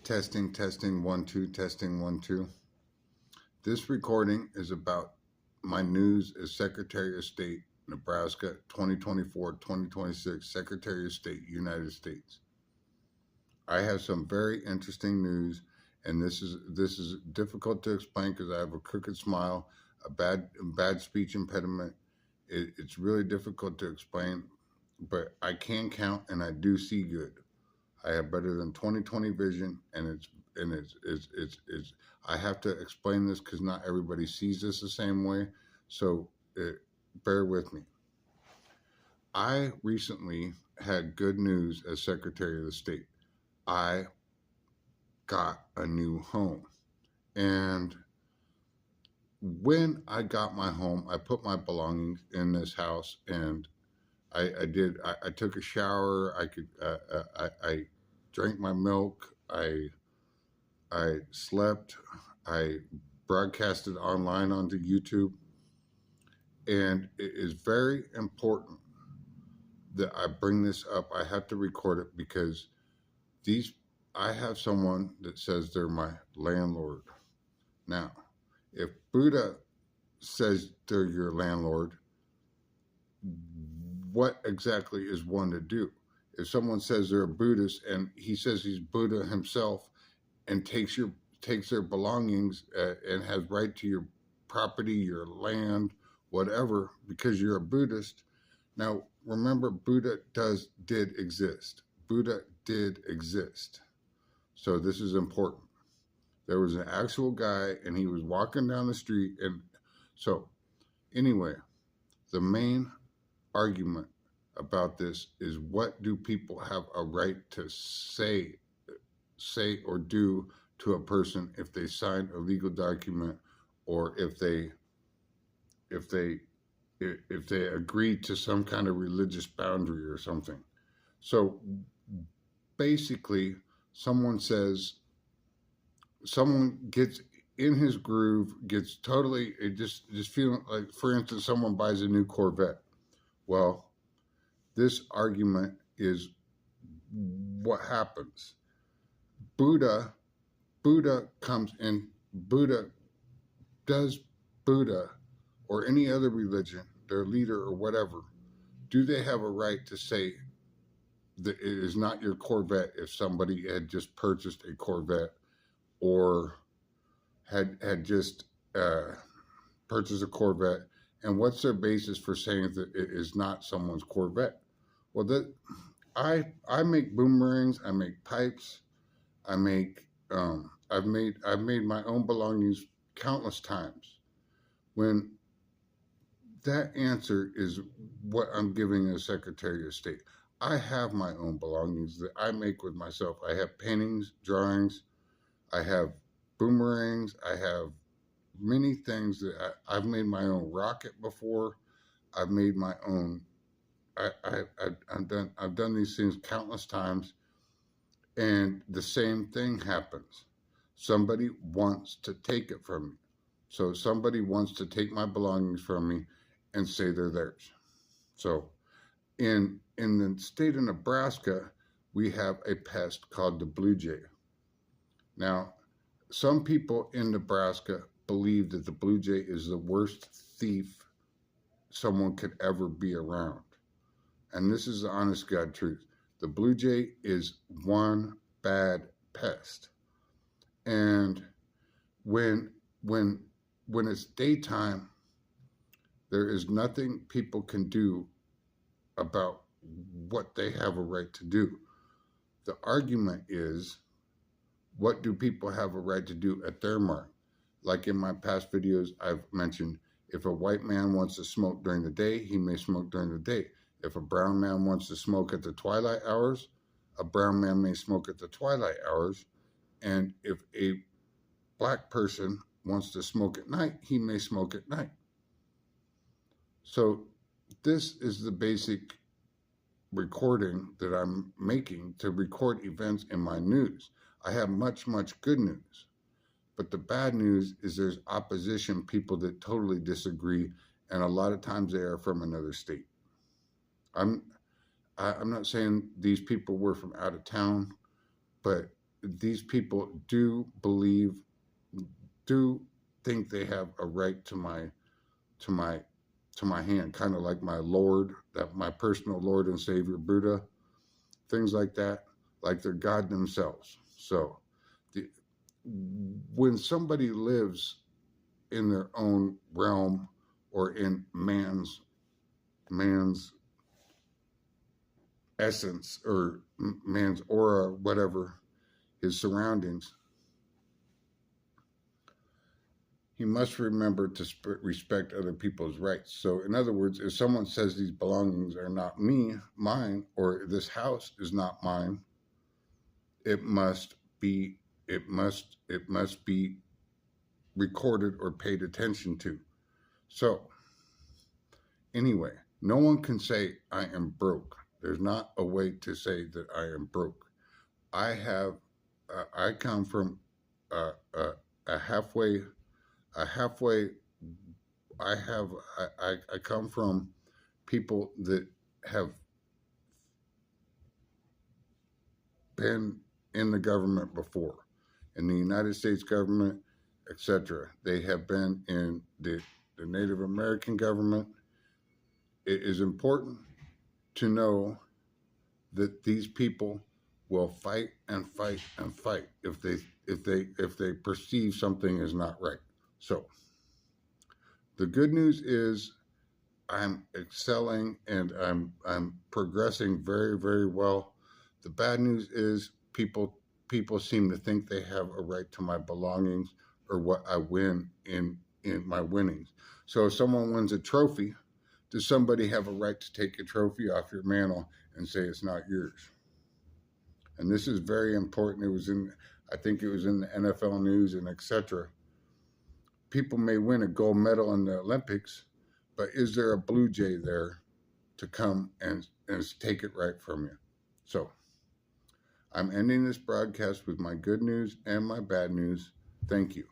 Testing, testing, 1, 2, testing, 1, 2. This recording is about my news as Secretary of State, Nebraska, 2024-2026, Secretary of State, United States. I have some very interesting news, and this is difficult to explain because I have a crooked smile, a bad speech impediment. It's really difficult to explain, but I can count and I do see good. I have better than 20/20 vision, and it's I have to explain this because not everybody sees this the same way. So bear with me. I recently had good news as Secretary of the State. I got a new home, and when I got my home, I put my belongings in this house, and I took a shower. I drank my milk. I slept. I broadcasted online onto YouTube. And it is very important that I bring this up. I have to record it because I have someone that says they're my landlord. Now, if Buddha says they're your landlord, what exactly is one to do? If someone says they're a Buddhist and he says he's Buddha himself and takes their belongings and has right to your property, your land, whatever, because you're a Buddhist. Now, remember, Buddha did exist. Buddha did exist. So this is important. There was an actual guy and he was walking down the street. And so anyway, the main argument about this is, what do people have a right to say or do to a person if they sign a legal document, or if they agree to some kind of religious boundary or something. So basically, someone gets in his groove, gets totally just feeling like, for instance, someone buys a new Corvette. Well, this argument is what happens. Buddha comes in. Buddha or any other religion, their leader or whatever, do they have a right to say that it is not your Corvette if somebody had just purchased a Corvette or had just purchased a Corvette? And what's their basis for saying that it is not someone's Corvette? Well, I make boomerangs, I make pipes, I've made my own belongings countless times. When that answer is what I'm giving as Secretary of State. I have my own belongings that I make with myself. I have paintings, drawings, I have boomerangs, I have many things that I've made my own rocket before. I've made my own. I've done these things countless times, and the same thing happens. Somebody wants to take it from me. So somebody wants to take my belongings from me and say they're theirs. So in the state of Nebraska, we have a pest called the blue jay. Now, some people in Nebraska believe that the blue jay is the worst thief someone could ever be around. And this is the honest God truth. The blue jay is one bad pest. And when it's daytime, there is nothing people can do about what they have a right to do. The argument is, what do people have a right to do at their mark? Like in my past videos, I've mentioned, if a white man wants to smoke during the day, he may smoke during the day. If a brown man wants to smoke at the twilight hours, a brown man may smoke at the twilight hours. And if a black person wants to smoke at night, he may smoke at night. So this is the basic recording that I'm making to record events in my news. I have much good news. But the bad news is there's opposition, people that totally disagree, and a lot of times they are from another state. I'm not saying these people were from out of town, but these people do believe, do think they have a right to to my my hand, kind of like my Lord, that my personal Lord and Savior Buddha, things like that, like they're God themselves. So the, when somebody lives in their own realm or in man's essence or man's aura, whatever, his surroundings, he must remember to respect other people's rights. So, in other words, if someone says these belongings are not mine, or this house is not mine, it must be, it must be recorded or paid attention to. So, anyway, no one can say I am broke. There's not a way to say that I am broke. I have, I come from uh, uh, a halfway, a halfway. I have, I come from people that have been in the government before, in the United States government, etc. They have been in the Native American government. It is important to know that these people will fight and fight and fight if they perceive something is not right. So the good news is I'm excelling and I'm progressing very, very well. The bad news is people seem to think they have a right to my belongings or what I win in my winnings. So if someone wins a trophy, does somebody have a right to take a trophy off your mantle and say it's not yours? And this is very important. It was in, I think it was in the NFL news and etc. People may win a gold medal in the Olympics, but is there a Blue Jay there to come and take it right from you? So I'm ending this broadcast with my good news and my bad news. Thank you.